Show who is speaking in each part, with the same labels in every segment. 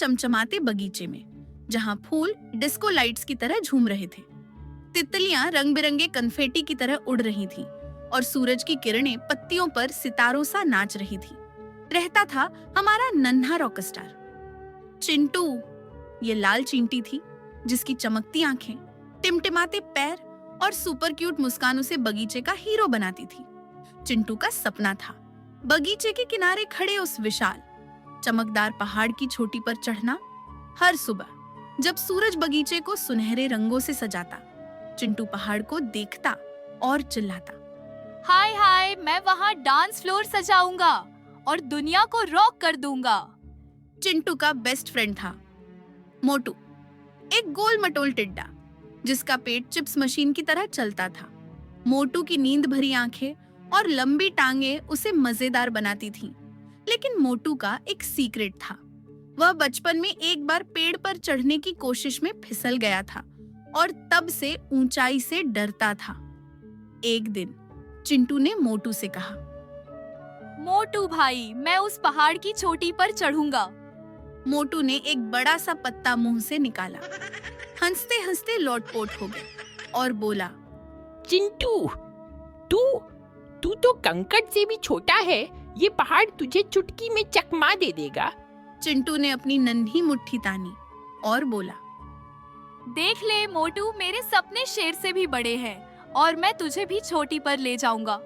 Speaker 1: चमचमाते बगीचे में, जहां फूल डिस्को लाइट्स की तरह झूम रहे थे। तितलियां रंग बिरंगे कन्फेटी की तरह उड़ रही थीं और सूरज की किरणें पत्तियों पर सितारों सा नाच रही थी। रहता था हमारा नन्हा रॉकस्टार चिंटू। ये लाल चींटी थी जिसकी चमकती आंखें, टिमटिमाते पैर और सुपर क्यूट मुस्कान उसे बगीचे का हीरो बनाती थी। चिंटू का सपना था बगीचे के किनारे खड़े उस विशाल चमकदार पहाड़ की चोटी पर चढ़ना। हर सुबह जब सूरज बगीचे को सुनहरे रंगों से सजाता, चिंटू पहाड़ को देखता और चिल्लाता,
Speaker 2: हाय हाय, मैं वहाँ डांस फ्लोर सजाऊंगा और दुनिया को रॉक कर दूंगा।
Speaker 1: चिंटू का बेस्ट फ्रेंड था मोटू, एक गोल मटोल टिड्डा जिसका पेट चिप्स मशीन की तरह चलता था। मोटू की नींद भरी आंखें और लंबी टांगे उसे मजेदार बनाती थीं। लेकिन मोटू का एक सीक्रेट था। वह बचपन में एक बार पेड़ पर चढ़ने की कोशिश में फिसल गया था और तब से ऊंचाई से डरता था। एक दिन चिंटू ने मोटू से कहा,
Speaker 2: मोटू भाई, मैं उस पहाड़ की चोटी पर चढ़ूंगा।
Speaker 1: मोटू ने एक बड़ा सा पत्ता मुंह से निकाला, हंसते हंसते लौटपोट हो गया और बोला,
Speaker 3: चिंटू, तू तो कंकड़ से भी छोटा है। ये पहाड़ तुझे चुटकी में चकमा दे देगा।
Speaker 1: चिंटू ने अपनी नन्ही मुट्ठी तानी और बोला,
Speaker 2: देख ले मोटू, मेरे सपने शेर से भी बड़े हैं और मैं तुझे भी चोटी पर ले जाऊंगा।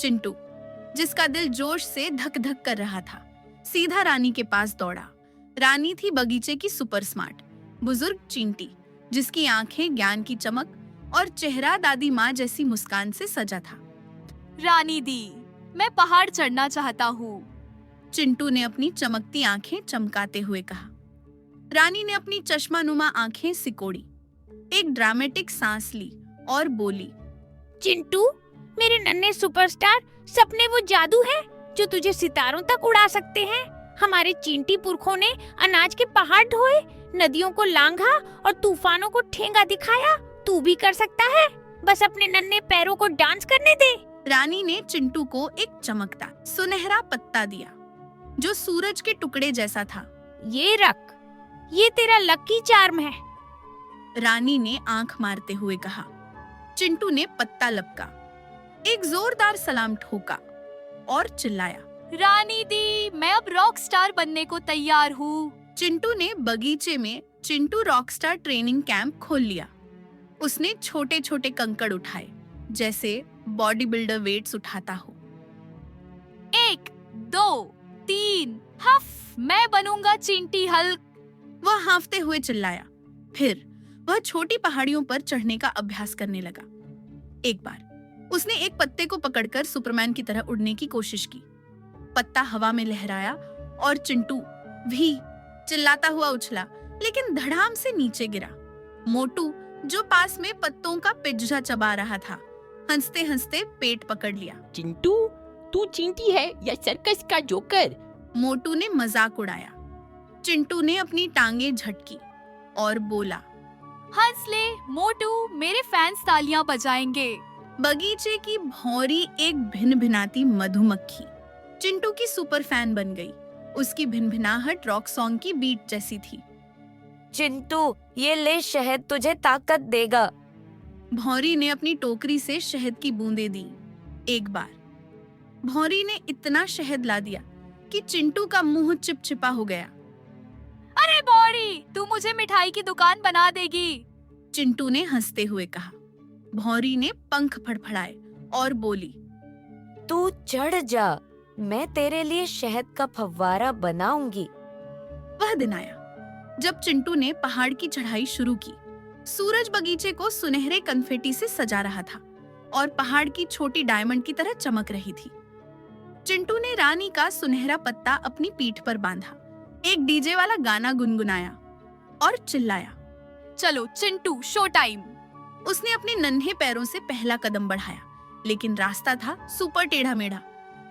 Speaker 1: चिंटू, जिसका दिल जोश से धक धक कर रहा था, सीधा रानी के पास दौड़ा। रानी थी बगीचे की सुपर स्मार्ट बुजुर्ग चींटी, जिसकी आंखें ज्ञान की चमक और चेहरा दादी माँ जैसी मुस्कान से सजा था।
Speaker 2: रानी दी, मैं पहाड़ चढ़ना चाहता हूँ।
Speaker 1: चिंटू ने अपनी चमकती आंखें चमकाते हुए कहा। रानी ने अपनी चश्मानुमा आंखें सिकोड़ी, एक ड्रामेटिक सांस ली और बोली,
Speaker 4: चिंटू, मेरे नन्हे सुपरस्टार, सपने वो जादू है जो तुझे सितारों तक उड़ा सकते हैं। हमारे चींटी पुरखों ने अनाज के पहाड़ ढोए, नदियों को लांघा और तूफानों को ठेंगा दिखाया। तू भी कर सकता है, बस अपने नन्हे पैरों को डांस करने दे।
Speaker 1: रानी ने चिंटू को एक चमकता सुनहरा पत्ता दिया जो सूरज के टुकड़े जैसा था।
Speaker 4: ये रख, ये तेरा लकी चार्म है।
Speaker 1: रानी ने आंख मारते हुए कहा। चिंटू ने पत्ता लपका, एक जोरदार सलाम ठोका और चिल्लाया,
Speaker 2: रानी दी, मैं अब रॉक स्टार बनने को तैयार हूँ।
Speaker 1: चिंटू ने बगीचे में चिंटू रॉकस्टार ट्रेनिंग कैंप खोल लिया। उसने छोटे छोटे कंकड़ उठाए जैसे बॉडी बिल्डर वेट्स उठाता हो।
Speaker 2: 1, 2, 3, हफ, मैं बनूंगा चींटी हल्क।
Speaker 1: वह हाँफते हुए चिल्लाया। फिर वह छोटी पहाड़ियों पर चढ़ने का अभ्यास करने लगा। एक बार उसने एक पत्ते को पकड़कर सुपरमैन की तरह उड़ने की कोशिश की। पत्ता हवा में लहराया और चिंटू भी चिल्लाता हुआ उछला, लेकिन धड़ाम से नीचे गिरा। मोटू, जो पास में पत्तों का पिज्जा चबा रहा था, हंसते हंसते पेट पकड़ लिया।
Speaker 3: चिंटू, तू चींटी है या सर्कस का जोकर?
Speaker 1: मोटू ने मजाक उड़ाया। चिंटू ने अपनी टांगे झटकी और बोला,
Speaker 2: हंस ले मोटू, मेरे फैंस तालियां बजाएंगे।
Speaker 1: बगीचे की भौंरी एक भिनभिनाती मधुमक्खी चिंटू की सुपर फैन बन गई। उसकी भिनभिनाहट रॉक सॉन्ग की बीट जैसी थी।
Speaker 4: चिंटू, ये ले शहद, तुझे ताकत देगा।
Speaker 1: भौंरी ने अपनी टोकरी से शहद की बूंदें दी। एक बार भौंरी ने इतना शहद ला दिया कि चिंटू का मुंह चिपचिपा हो गया।
Speaker 2: अरे बॉडी, तू मुझे मिठाई की दुकान बना देगी।
Speaker 1: चिंटू ने हंसते हुए कहा। भौंरी ने पंख फड़फड़ाए और बोली,
Speaker 4: तू चढ़ जा, मैं तेरे लिए शहद का फव्वारा बनाऊंगी।
Speaker 1: वह दिन आया जब चिंटू ने पहाड़ की चढ़ाई शुरू की। सूरज बगीचे को सुनहरे कन्फेटी से सजा रहा था और पहाड़ की छोटी डायमंड की तरह चमक रही थी। चिंटू ने रानी का सुनहरा पत्ता अपनी पीठ पर बांधा, एक डीजे वाला गाना गुनगुनाया और चिल्लाया,
Speaker 2: चलो चिंटू, शो टाइम।
Speaker 1: उसने अपने नन्हे पैरों से पहला कदम बढ़ाया, लेकिन रास्ता था सुपर टेढ़ा मेढ़ा।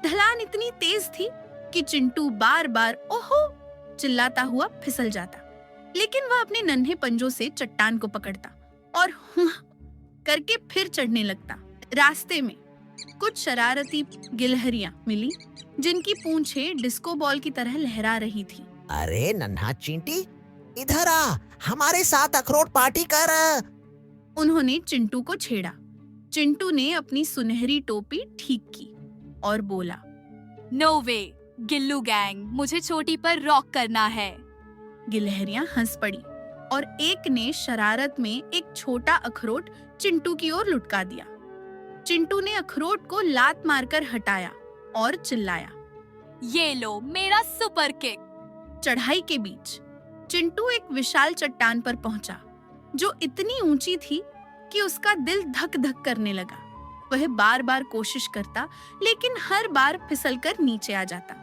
Speaker 1: ढलान इतनी तेज थी कि चिंटू बार बार ओहो चिल्लाता हुआ फिसल जाता, लेकिन वह अपने नन्हे पंजों से चट्टान को पकड़ता और हुआ करके फिर चढ़ने लगता। रास्ते में कुछ शरारती गिलहरियां मिली जिनकी पूंछें डिस्को बॉल की तरह लहरा रही थी।
Speaker 5: अरे नन्हा चींटी, इधर आ, हमारे साथ अखरोट पार्टी कर।
Speaker 1: उन्होंने चिंटू को छेड़ा। चिंटू ने अपनी सुनहरी टोपी ठीक की और बोला,
Speaker 2: नो वे, गिल्लू गैंग, मुझे चोटी पर रॉक करना है।
Speaker 1: गिलहरियां हंस पड़ी और एक ने शरारत में एक छोटा अखरोट चिंटू की ओर लुढ़का दिया। चिंटू ने अखरोट को लात मारकर हटाया और चिल्लाया,
Speaker 2: ये लो मेरा सुपर किक।
Speaker 1: चढ़ाई के बीच चिंटू एक विशाल चट्टान पर पहुंचा, जो इतनी ऊंची थी कि उसका दिल धक धक करने लगा। वह बार बार कोशिश करता, लेकिन हर बार फिसलकर नीचे आ जाता।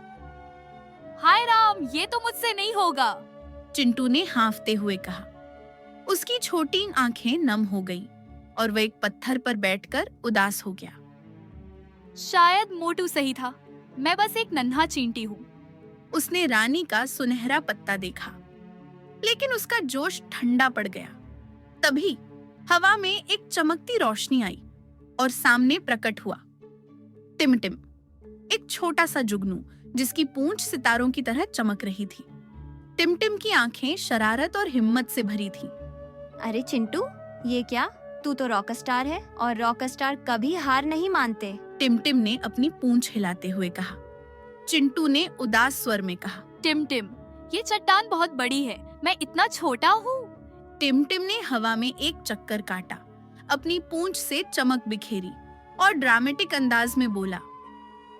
Speaker 2: हाय राम, ये तो मुझसे नहीं होगा।
Speaker 1: चिंटू ने हांफते हुए कहा। उसकी छोटी आंखें नम हो गईं और वह एक पत्थर पर बैठकर उदास हो गया।
Speaker 2: शायद मोटू सही था, मैं बस एक नन्हा चींटी हूँ।
Speaker 1: उसने रानी का सुनहरा पत्ता देखा, लेकिन उसका जोश ठंडा पड़ गया। तभी हवा में एक चमकती रोशनी आई और सामने प्रकट हुआ टिमटिम, एक छोटा सा जुगनू जिसकी पूंछ सितारों की तरह चमक रही थी। टिमटिम की आंखें शरारत और हिम्मत से भरी थीं।
Speaker 6: अरे चिंटू, ये क्या? तू तो रॉक स्टार है और रॉक स्टार कभी हार नहीं मानते।
Speaker 1: टिमटिम ने अपनी पूंछ हिलाते हुए कहा। चिंटू ने उदास स्वर में कहा,
Speaker 2: टिमटिम, ये चट्टान बहुत बड़ी है, मैं इतना छोटा हूँ।
Speaker 1: टिमटिम ने हवा में एक चक्कर काटा, अपनी पूंछ से चमक बिखेरी और ड्रामेटिक अंदाज में बोला,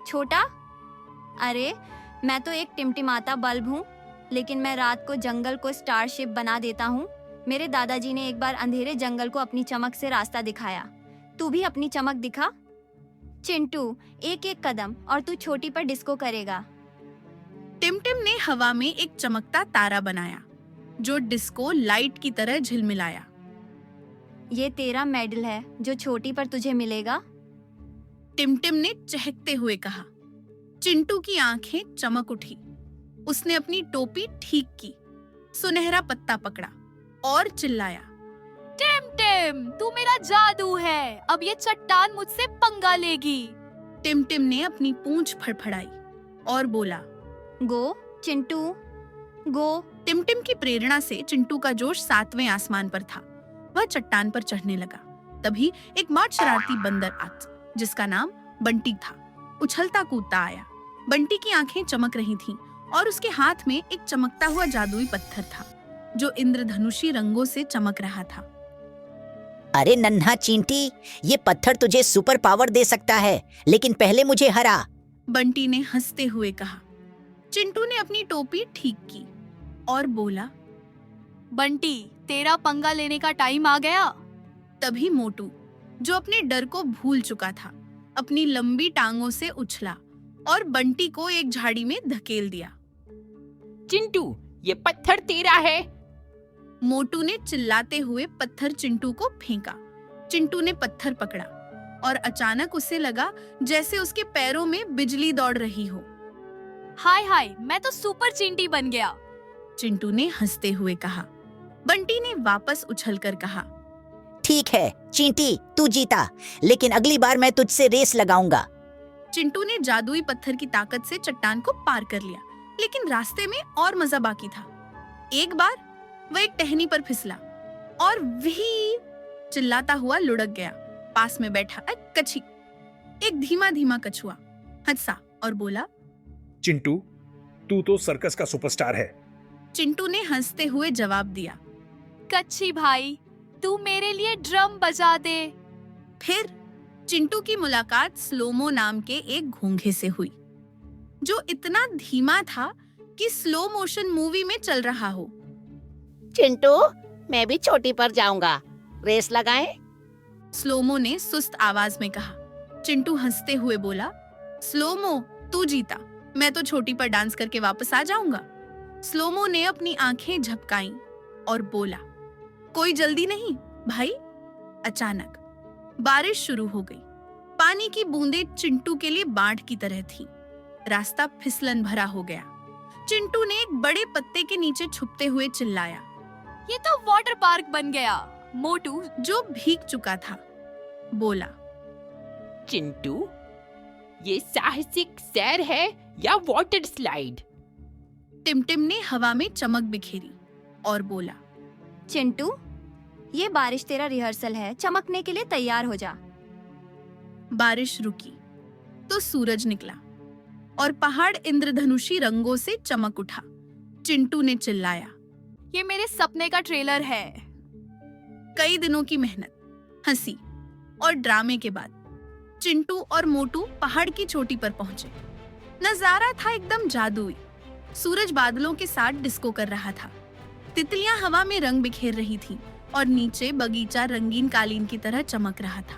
Speaker 6: छोटा? अरे मैं तो एक टिमटिमाता बल्ब हूँ, लेकिन मैं रात को जंगल को स्टार शिप बना देता हूँ। मेरे दादाजी ने एक बार अंधेरे जंगल को अपनी चमक से रास्ता दिखाया। तू भी अपनी चमक दिखा। चिंटू, एक एक कदम और तू छोटी पर डिस्को करेगा।
Speaker 1: टिमटिम ने हवा में एक चमकता तारा बनाया, जो डिस्को लाइट की तरह झिलमिलाया।
Speaker 6: ये तेरा मेडल है जो छोटी पर तुझे मिलेगा।
Speaker 1: टिमटिम ने चहकते हुए कहा। चिंटू की आंखें चमक उठी। उसने अपनी टोपी ठीक की, सुनहरा पत्ता पकड़ा और चिल्लाया,
Speaker 2: टिमटिम, तू मेरा जादू है, अब ये चट्टान मुझसे पंगा लेगी।
Speaker 1: टिमटिम ने अपनी पूंछ फड़फड़ाई और बोला,
Speaker 6: गो चिंटू, गो।
Speaker 1: टिमटिम की प्रेरणा से चिंटू का जोश 7वें आसमान पर था। वह चट्टान पर चढ़ने लगा। तभी एक मार्ट शरारती बंदर आज, जिसका नाम बंटी था, उछलता कूदता आया। बंटी की आंखें चमक रही थीं और उसके हाथ में एक चमकता हुआ जादुई पत्थर था, जो इंद्रधनुषी रंगों से चमक रहा था।
Speaker 5: अरे नन्हा चींटी, ये पत्थर तुझे सुपर पावर दे सकता है, लेकिन पहले मुझे हरा।
Speaker 1: बंटी ने हंसते हुए कहा। चिंटू ने अपनी टोपी ठीक की और बोला,
Speaker 2: बंटी, तेरा पंगा लेने का टाइम आ गया।
Speaker 1: तभी मोटू, जो अपने डर को भूल चुका था, अपनी लंबी टांगों से उछला और बंटी को एक झाड़ी में धकेल दिया।
Speaker 3: चिंटू, ये पत्थर तेरा है।
Speaker 1: मोटू ने चिल्लाते हुए पत्थर चिंटू को फेंका। चिंटू ने पत्थर पकड़ा और अचानक उसे लगा जैसे उसके पैरों में बिजली दौड़ रही हो।
Speaker 2: हाय हाय, मैं तो सुपर चींटी बन गया।
Speaker 1: चिंटू ने हंसते हुए कहा। बंटी ने वापस उछलकर कहा,
Speaker 5: ठीक है चींटी, तू जीता, लेकिन अगली बार मैं तुझसे रेस लगाऊंगा।
Speaker 1: चिंटू ने जादुई पत्थर की ताकत से चट्टान को पार कर लिया, लेकिन रास्ते में और मजा बाकी था। एक बार वह एक टहनी पर फिसला और वही चिल्लाता हुआ लुढ़क गया। पास में बैठा एक कछी, एक धीमा धीमा कछुआ, हंसा और बोला,
Speaker 7: चिंटू, तू तो सर्कस का सुपरस्टार है।
Speaker 1: चिंटू ने हंसते हुए जवाब दिया,
Speaker 2: कच्छी भाई, तू मेरे लिए ड्रम बजा दे।
Speaker 1: फिर चिंटू की मुलाकात स्लोमो नाम के एक घोंघे से हुई, जो इतना धीमा था कि स्लो मोशन मूवी में चल रहा हो।
Speaker 8: चिंटू, मैं भी चोटी पर जाऊंगा, रेस लगाएं?
Speaker 1: स्लोमो ने सुस्त आवाज में कहा। चिंटू हंसते हुए बोला, स्लोमो, तू जीता, मैं तो छोटी पर डांस करके वापस आ जाऊंगा। स्लोमो ने अपनी आंखें झपकाईं और बोला, कोई जल्दी नहीं भाई। अचानक बारिश शुरू हो गई। पानी की बूंदें चिंटू के लिए बाढ़ की तरह थीं। रास्ता फिसलन भरा हो गया। चिंटू ने एक बड़े पत्ते के नीचे छुपते हुए चिल्लाया।
Speaker 2: ये तो वाटर पार्क बन गया। मोटू,
Speaker 1: जो भीग चुका था, बोला,
Speaker 3: चिंटू, ये साहसिक सैर है या वाटर स्लाइड?
Speaker 1: टिमटिम ने हवा में चमक बिखेरी और बोला,
Speaker 6: चिंटू, ये बारिश तेरा रिहर्सल है, चमकने के लिए तैयार हो जा।
Speaker 1: बारिश रुकी तो सूरज निकला और पहाड़ इंद्रधनुषी रंगों से चमक उठा। चिंटू ने चिल्लाया,
Speaker 2: ये मेरे सपने का ट्रेलर है।
Speaker 1: कई दिनों की मेहनत, हंसी और ड्रामे के बाद चिंटू और मोटू पहाड़ की चोटी पर पहुंचे। नजारा था एकदम जादुई। सूरज बादलों के साथ डिस्को कर रहा था। तितलियां हवा में रंग बिखेर रही थीं और नीचे बगीचा रंगीन कालीन की तरह चमक रहा था।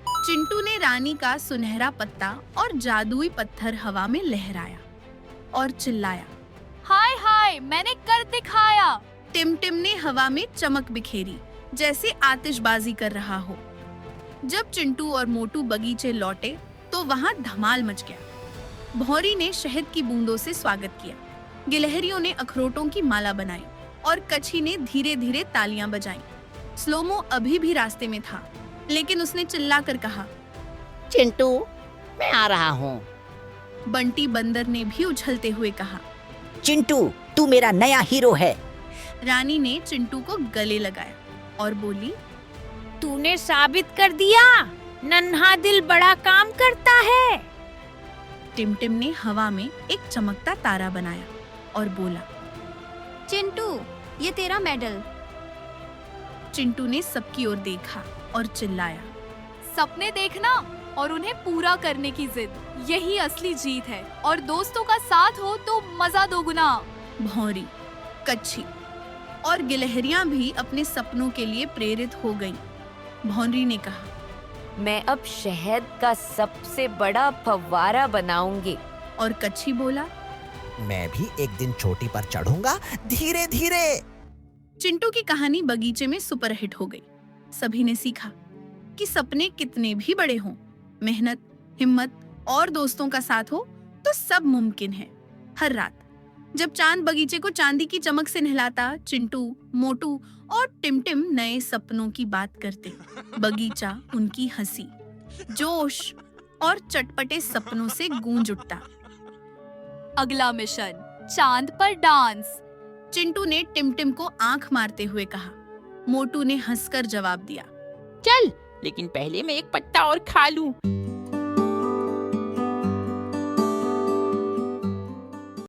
Speaker 1: चिंटू ने रानी का सुनहरा पत्ता और जादुई पत्थर हवा में लहराया और चिल्लाया,
Speaker 2: हाय हाय, मैंने कर दिखाया।
Speaker 1: टिमटिम ने हवा में चमक बिखेरी जैसे आतिशबाजी कर रहा हो। जब चिंटू और मोटू बगीचे लौटे तो वहां धमाल मच गया। भौरी ने शहद की बूंदों से स्वागत किया, गिलहरियों ने अखरोटों की माला बनाई और कच्छी ने धीरे धीरे तालियां बजाईं। स्लोमो अभी भी रास्ते में था, लेकिन उसने चिल्लाकर कहा,
Speaker 8: चिंटू, मैं आ रहा हूँ।
Speaker 1: बंटी बंदर ने भी उछलते हुए कहा।
Speaker 5: चिंटू, तू मेरा नया हीरो है।
Speaker 1: रानी ने चिंटू को गले लगाया और बोली,
Speaker 4: तूने साबित कर दिया, नन्हा दिल बड़ा काम करता है।
Speaker 1: टिमटिम ने हवा में एक चमकता तारा बनाया और बोला,
Speaker 6: चिंटू, ये तेरा मेडल।
Speaker 1: चिंटू ने सबकी ओर देखा और चिल्लाया,
Speaker 2: सपने देखना और उन्हें पूरा करने की जिद, यही असली जीत है। और दोस्तों का साथ हो तो मजा दोगुना।
Speaker 1: भौरी, कच्छी और गिलहरियां भी अपने सपनों के लिए प्रेरित हो गईं। भौरी ने कहा,
Speaker 9: मैं अब शहद का सबसे बड़ा फव्वारा बनाऊंगी।
Speaker 1: और कच्छी बोला,
Speaker 10: मैं भी एक दिन चोटी पर चढ़ूंगा, धीरे धीरे।
Speaker 1: चिंटू की कहानी बगीचे में सुपरहिट हो गई। सभी ने सीखा कि सपने कितने भी बड़े हों, मेहनत, हिम्मत और दोस्तों का साथ हो तो सब मुमकिन है। हर रात जब चांद बगीचे को चांदी की चमक से नहलाता, चिंटू, मोटू और टिमटिम नए सपनों की बात करते। बगीचा उनकी हंसी, जोश और चटपटे सपनों से गूंज उठता।
Speaker 2: अगला मिशन, चांद पर डांस।
Speaker 1: चिंटू ने टिमटिम को आंख मारते हुए कहा। मोटू ने हंसकर जवाब दिया,
Speaker 3: चल, लेकिन पहले मैं एक पत्ता और खा लूं।